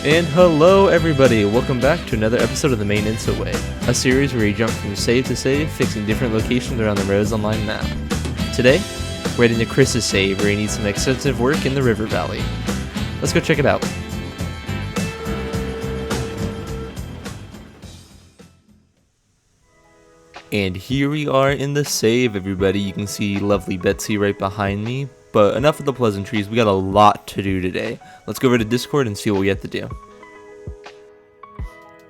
And hello everybody, welcome back to another episode of the Maintenance Away, a series where you jump from save to save, fixing different locations around the Rose Online map. Today, we're heading to Chris's save where he needs some extensive work in the river valley. Let's go check it out. And here we are in the save, everybody. You can see lovely Betsy right behind me. But enough of the pleasantries, we got a lot to do today. Let's go over to Discord and see what we have to do.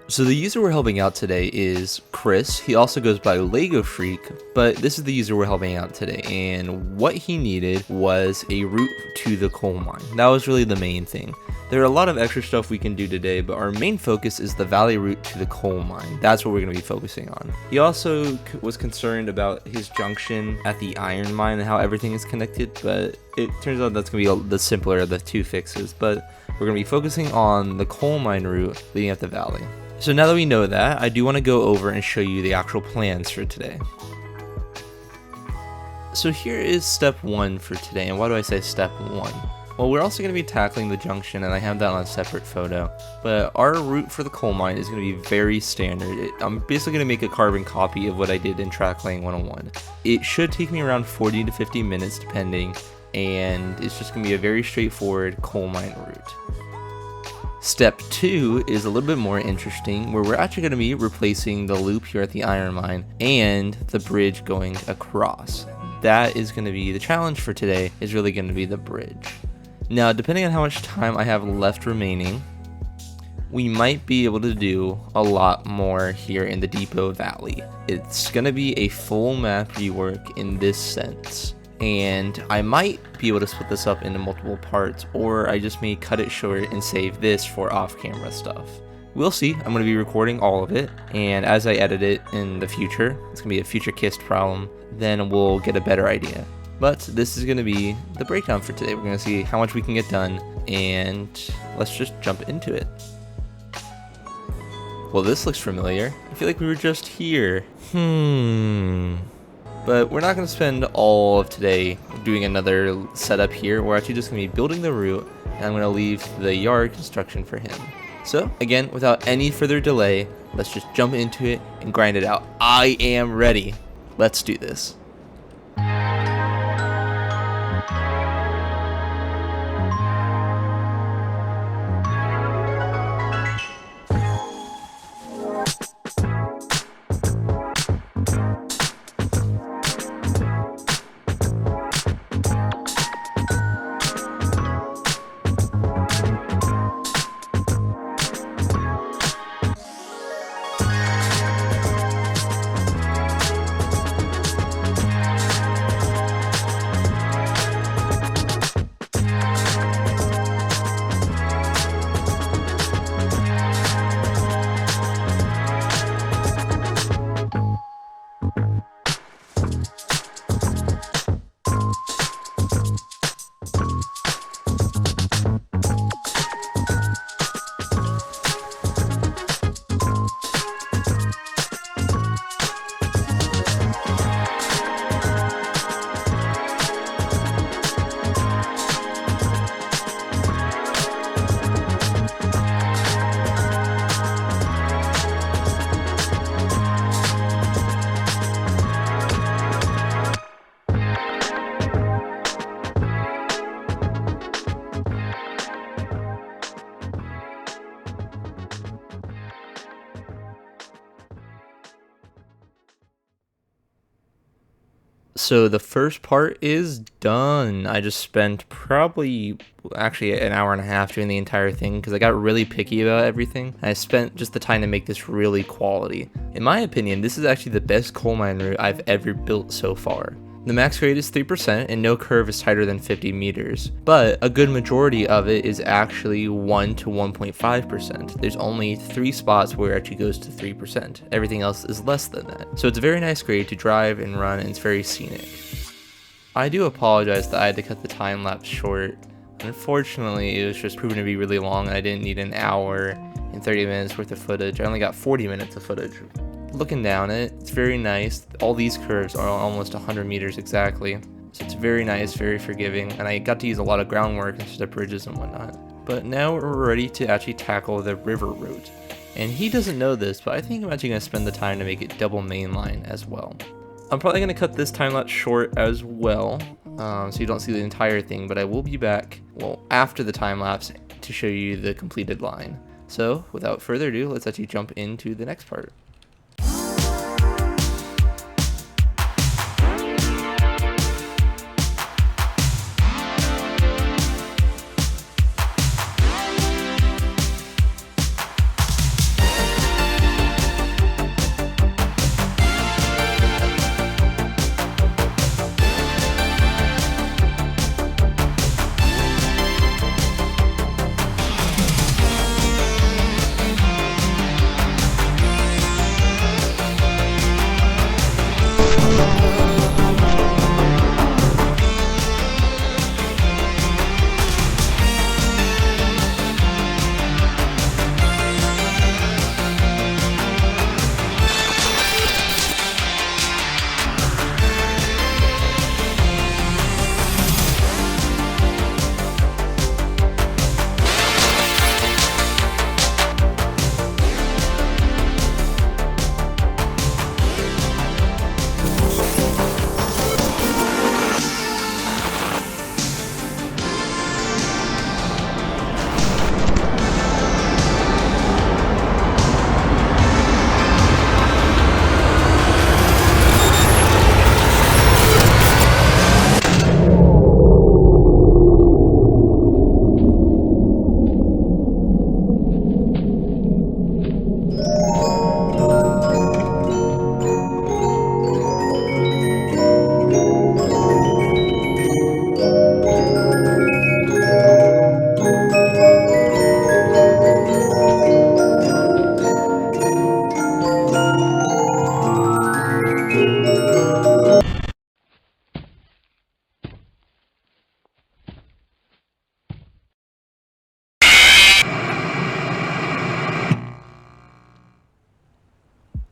So the user we're helping out today is Chris. He also goes by Lego Freak, but this is the user we're helping out today. And what he needed was a route to the coal mine. That was really the main thing. There are a lot of extra stuff we can do today, but our main focus is the valley route to the coal mine. That's what we're going to be focusing on. He also was concerned about his junction at the iron mine and how everything is connected, but it turns out that's going to be the simpler of the two fixes. But we're going to be focusing on the coal mine route leading up the valley. So now that we know that, I do want to go over and show you the actual plans for today. So here is step 1 for today, and why do I say step 1? Well, we're also going to be tackling the junction, and I have that on a separate photo. But our route for the coal mine is going to be very standard. I'm basically going to make a carbon copy of what I did in Tracklaying 101. It should take me around 40 to 50 minutes depending, and it's just going to be a very straightforward coal mine route. Step 2 is a little bit more interesting, where we're actually going to be replacing the loop here at the iron mine and the bridge going across. That is going to be the challenge for today, is really going to be the bridge. Now, depending on how much time I have left remaining, we might be able to do a lot more here in the Depot Valley. It's going to be a full map rework in this sense, and I might be able to split this up into multiple parts, or I just may cut it short and save this for off-camera stuff. We'll see. I'm going to be recording all of it, and as I edit it in the future, it's going to be a future kissed problem, then we'll get a better idea. But this is going to be the breakdown for today. We're going to see how much we can get done, and let's just jump into it. Well, this looks familiar. I feel like we were just here. But we're not going to spend all of today doing another setup here. We're actually just going to be building the route, and I'm going to leave the yard construction for him. So, again, without any further delay, let's just jump into it and grind it out. I am ready. Let's do this. So the first part is done. I just spent probably actually an hour and a half doing the entire thing because I got really picky about everything. I spent just the time to make this really quality. In my opinion, this is actually the best coal mine route I've ever built so far. The max grade is 3% and no curve is tighter than 50 meters, but a good majority of it is actually 1 to 1.5%. There's only 3 spots where it actually goes to 3%. Everything else is less than that. So it's a very nice grade to drive and run, and it's very scenic. I do apologize that I had to cut the time lapse short. Unfortunately, it was just proven to be really long and I didn't need an hour and 30 minutes worth of footage. I only got 40 minutes of footage. Looking down it, it's very nice. All these curves are almost 100 meters exactly. So it's very nice, very forgiving, and I got to use a lot of groundwork instead of bridges and whatnot. but now we're ready to actually tackle the river route. And he doesn't know this, but I think I'm actually going to spend the time to make it double mainline as well. I'm probably going to cut this time lapse short as well, so you don't see the entire thing, but I will be back, well, after the time lapse to show you the completed line. So without further ado, let's actually jump into the next part.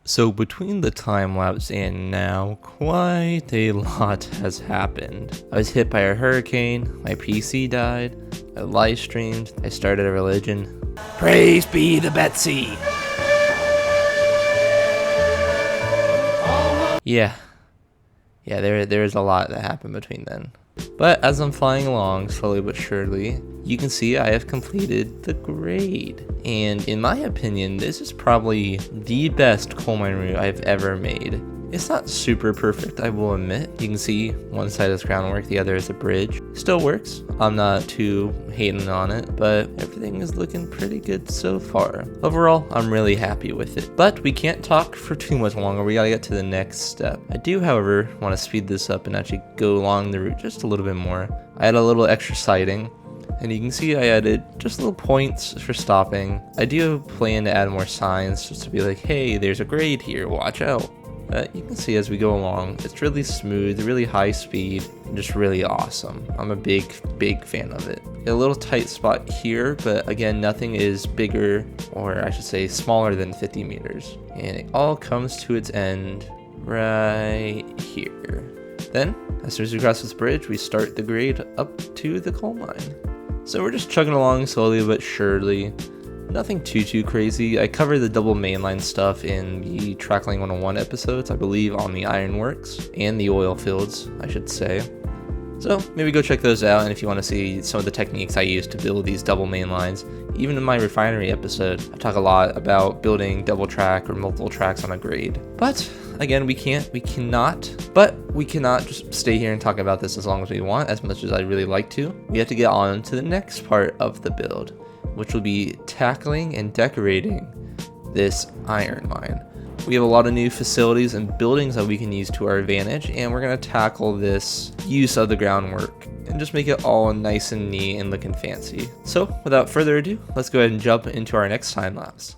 So between the time lapse and now, quite a lot has happened. I was hit by a hurricane, my PC died, I live streamed, I started a religion. Praise be the Betsy! Yeah, there is a lot that happened between then. But as I'm flying along, slowly but surely, you can see I have completed the grade. And in my opinion, this is probably the best coal mine route I've ever made. It's not super perfect, I will admit. You can see one side is groundwork, the other is a bridge. Still works. I'm not too hating on it, but everything is looking pretty good so far. Overall, I'm really happy with it. But we can't talk for too much longer. We gotta get to the next step. I do, however, want to speed this up and actually go along the route just a little bit more. I had a little extra sighting, and you can see I added just little points for stopping. I do plan to add more signs just to be like, hey, there's a grade here, watch out. But you can see as we go along, it's really smooth, really high speed, and just really awesome. I'm a big fan of it. A little tight spot here, but again, nothing is bigger, or I should say smaller than 50 meters. And it all comes to its end right here. Then, as soon as we cross this bridge, we start the grade up to the coal mine. So we're just chugging along slowly but surely. Nothing too crazy. I covered the double mainline stuff in the Trackling 101 episodes, I believe, on the ironworks and the oil fields, I should say. So maybe go check those out, and if you want to see some of the techniques I use to build these double mainlines, even in my refinery episode, I talk a lot about building double track or multiple tracks on a grade. But again, we cannot just stay here and talk about this as long as we want, as much as I really like to. We have to get on to the next part of the build, which will be tackling and decorating this iron mine. We have a lot of new facilities and buildings that we can use to our advantage, and we're going to tackle this use of the groundwork and just make it all nice and neat and looking fancy. So without further ado, let's go ahead and jump into our next time lapse.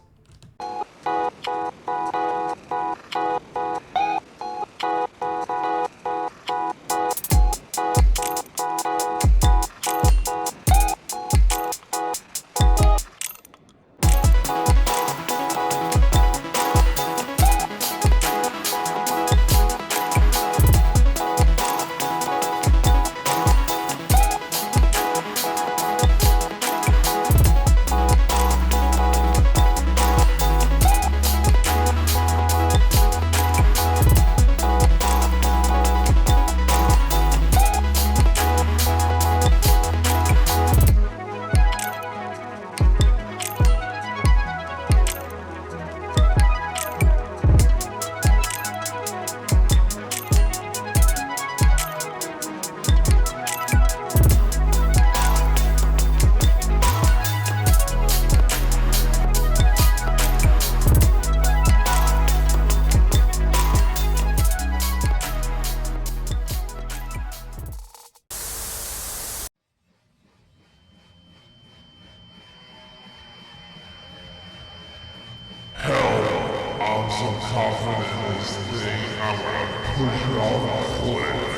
some confidence in this thing, I'm gonna push it off a cliff.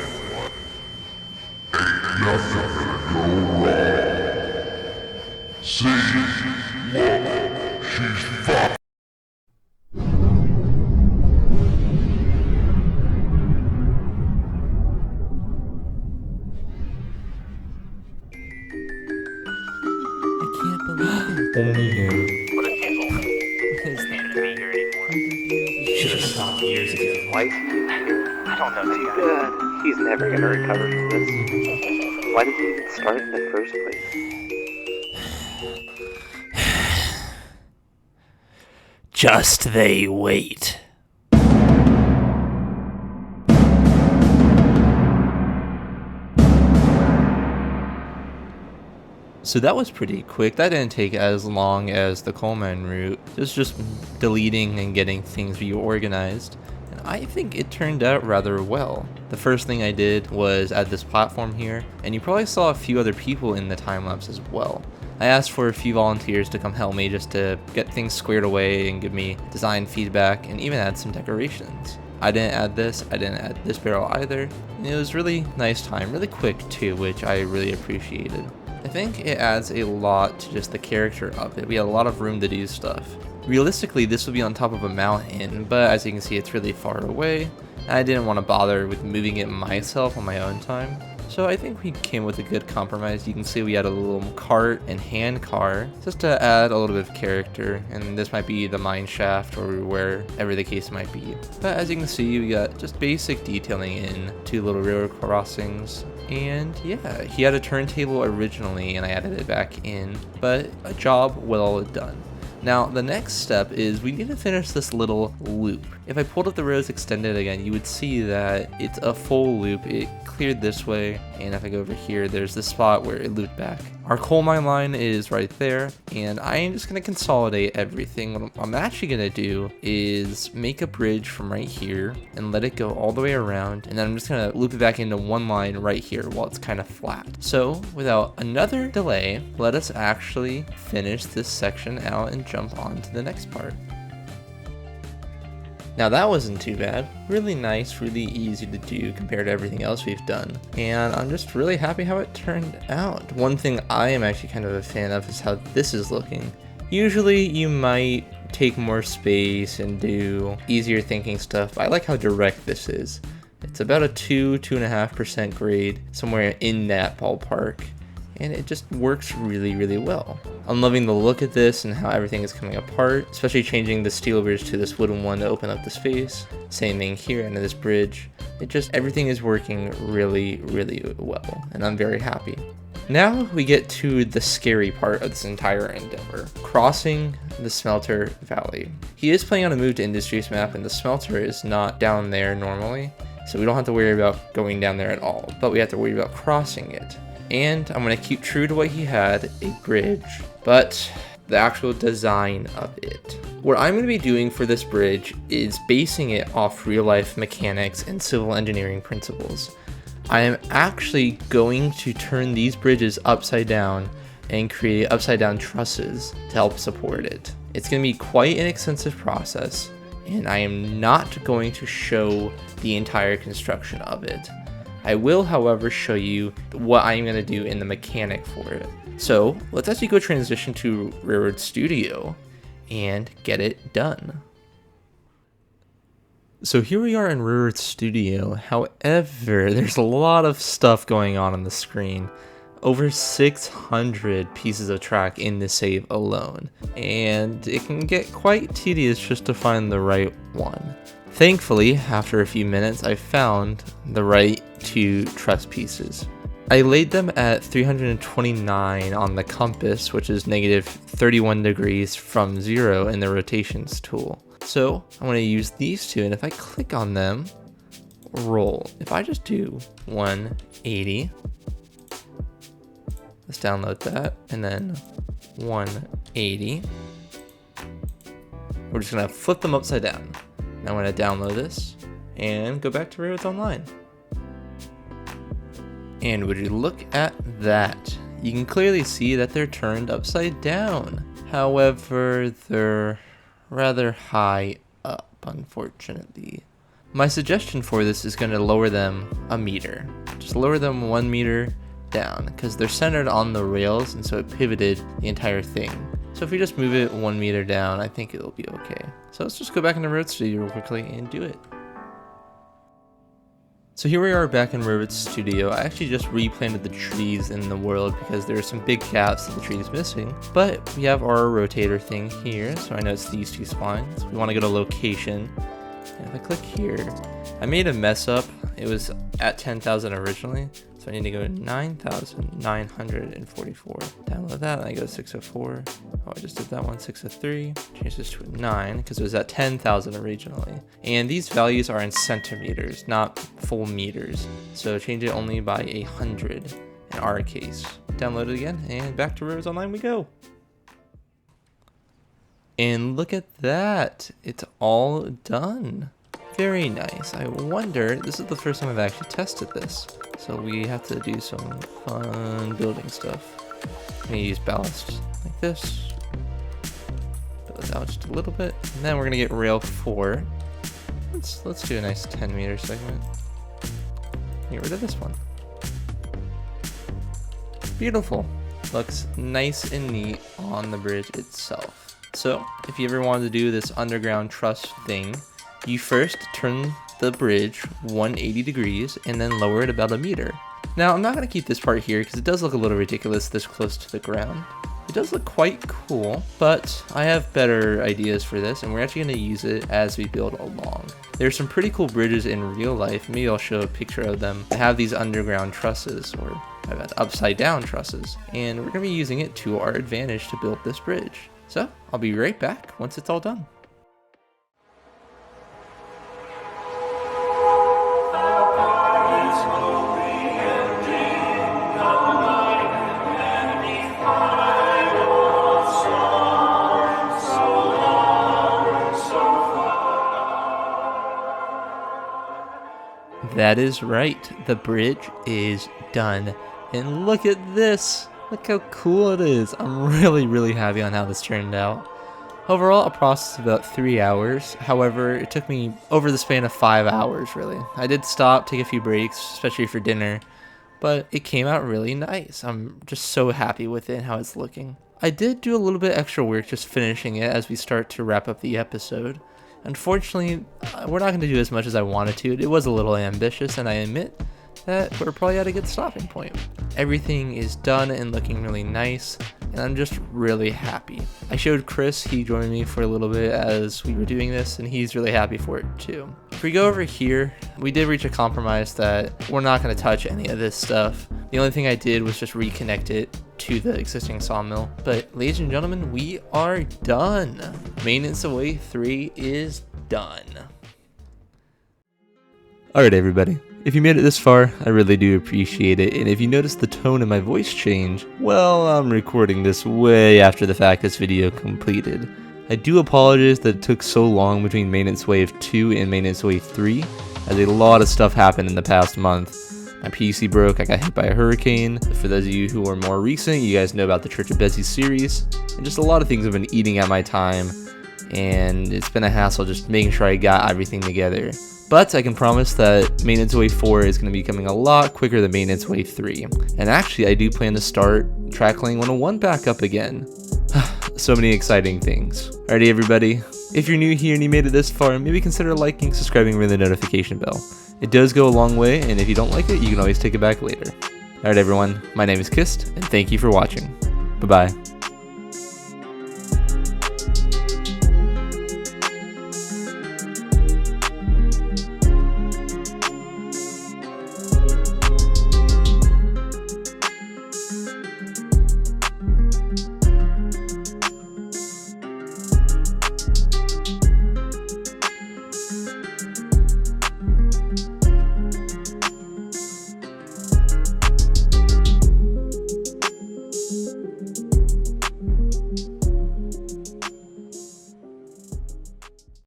Ain't nothing gonna go wrong. See? Look, she's fucked. Only him. What a diesel. He's not gonna be here anymore. You should have stopped years ago. Why is he even here? I don't know this guy. He's never gonna recover from this. Why did he even start in the first place? Just they wait. So that was pretty quick. That didn't take as long as the coal mine route. It was just deleting and getting things reorganized. And I think it turned out rather well. The first thing I did was add this platform here, and you probably saw a few other people in the time lapse as well. I asked for a few volunteers to come help me just to get things squared away and give me design feedback and even add some decorations. I didn't add this barrel either, and it was really nice time, really quick too, which I really appreciated. I think it adds a lot to just the character of it. We had a lot of room to do stuff. Realistically, this would be on top of a mountain, but as you can see, it's really far away. I didn't want to bother with moving it myself on my own time. So I think we came with a good compromise. You can see we had a little cart and hand car just to add a little bit of character, and this might be the mine shaft or wherever the case might be. But as you can see, we got just basic detailing in 2 little railroad crossings, and yeah, he had a turntable originally and I added it back in, but a job well done. Now, the next step is we need to finish this little loop. If I pulled up the rows extended again, you would see that it's a full loop. It cleared this way, and if I go over here, there's this spot where it looped back. Our coal mine line is right there, and I am just going to consolidate everything. What I'm actually going to do is make a bridge from right here and let it go all the way around, and then I'm just going to loop it back into one line right here while it's kind of flat. So, without another delay, let us actually finish this section out and jump on to the next part. Now that wasn't too bad. Really nice, really easy to do compared to everything else we've done. And I'm just really happy how it turned out. One thing I am actually kind of a fan of is how this is looking. Usually you might take more space and do easier thinking stuff, but I like how direct this is. It's about a 2.5% grade, somewhere in that ballpark. And it just works really, really well. I'm loving the look of this and how everything is coming apart, especially changing the steel bridge to this wooden one to open up the space. Same thing here into this bridge. Everything is working really, really well, and I'm very happy. Now we get to the scary part of this entire endeavor, crossing the smelter valley. He is playing on a Move to Industries map, and the smelter is not down there normally, so we don't have to worry about going down there at all, but we have to worry about crossing it. And I'm going to keep true to what he had, a bridge, but the actual design of it. What I'm going to be doing for this bridge is basing it off real life mechanics and civil engineering principles. I am actually going to turn these bridges upside down and create upside down trusses to help support it. It's going to be quite an extensive process, and I am not going to show the entire construction of it. I will, however, show you what I'm going to do in the mechanic for it. So let's actually go transition to Railroad Studio and get it done. So here we are in Railroad Studio. However, there's a lot of stuff going on the screen. Over 600 pieces of track in the save alone, and it can get quite tedious just to find the right one. Thankfully, after a few minutes, I found the right 2 truss pieces. I laid them at 329 on the compass, which is negative 31 degrees from 0 in the rotations tool. So I'm going to use these 2, and if I click on them, roll. If I just do 180, let's download that, and then 180. We're just going to flip them upside down. Now I'm going to download this and go back to Railroads Online. And would you look at that? You can clearly see that they're turned upside down. However, they're rather high up. unfortunately. My suggestion for this is going to lower them a meter. Just lower them 1 meter down, because they're centered on the rails, and so it pivoted the entire thing. So if we just move it 1 meter down, I think it'll be okay. So let's just go back into Revit Studio real quickly and do it. So here we are back in Revit Studio. I actually just replanted the trees in the world because there are some big gaps that the tree is missing. But we have our rotator thing here, so I know it's these 2 splines. We want to go to location. And if I click here, I made a mess up. It was at 10,000 originally, so I need to go to 9,944. Download that, and I go to 604. Oh, I just did that one, 603. Change this to a 9, because it was at 10,000 originally. And these values are in centimeters, not full meters. So change it only by 100 in our case. Download it again, and back to Revit Online we go. And look at that, it's all done. Very nice. I wonder, this is the first time I've actually tested this, so we have to do some fun building stuff. I'm gonna use ballast like this, build it out just a little bit, and then we're gonna get rail 4. Let's do a nice 10 meter segment. Get rid of this one. Beautiful. Looks nice and neat on the bridge itself. So, if you ever wanted to do this underground truss thing, you first turn the bridge 180 degrees and then lower it about a meter. Now, I'm not going to keep this part here because it does look a little ridiculous this close to the ground. It does look quite cool, but I have better ideas for this, and we're actually going to use it as we build along. There's some pretty cool bridges in real life. Maybe I'll show a picture of them. They have these underground trusses, or upside down trusses, and we're going to be using it to our advantage to build this bridge. So, I'll be right back once it's all done. That is right, the bridge is done. And look at this! Look how cool it is. I'm really happy on how this turned out. Overall, a process of about 3 hours. However, it took me over the span of 5 hours, really. I did stop, take a few breaks, especially for dinner, but it came out really nice. I'm just so happy with it and how it's looking. I did do a little bit extra work just finishing it as we start to wrap up the episode. Unfortunately, we're not going to do as much as I wanted to. It was a little ambitious, and I admit that we're probably at a good stopping point. Everything is done and looking really nice, and I'm just really happy. I showed Chris, he joined me for a little bit as we were doing this, and he's really happy for it too. If we go over here, we did reach a compromise that we're not going to touch any of this stuff. The only thing I did was just reconnect it to the existing sawmill. But ladies and gentlemen, we are done. Maintenance Away 3 is done. Alright everybody, if you made it this far, I really do appreciate it, and if you notice the tone in my voice change, well, I'm recording this way after the fact this video completed. I do apologize that it took so long between Maintenance Wave 2 and Maintenance Wave 3, as a lot of stuff happened in the past month. My PC broke, I got hit by a hurricane. For those of you who are more recent, you guys know about the Church of Bessie series, and just a lot of things have been eating at my time, and it's been a hassle just making sure I got everything together. But I can promise that Maintenance Wave 4 is going to be coming a lot quicker than Maintenance Wave 3. And actually, I do plan to start Trackling 101 back up again. So many exciting things. Alrighty everybody, if you're new here and you made it this far, maybe consider liking, subscribing, and ringing the notification bell. It does go a long way, and if you don't like it, you can always take it back later. Alright everyone, my name is Kist, and thank you for watching. Bye-bye.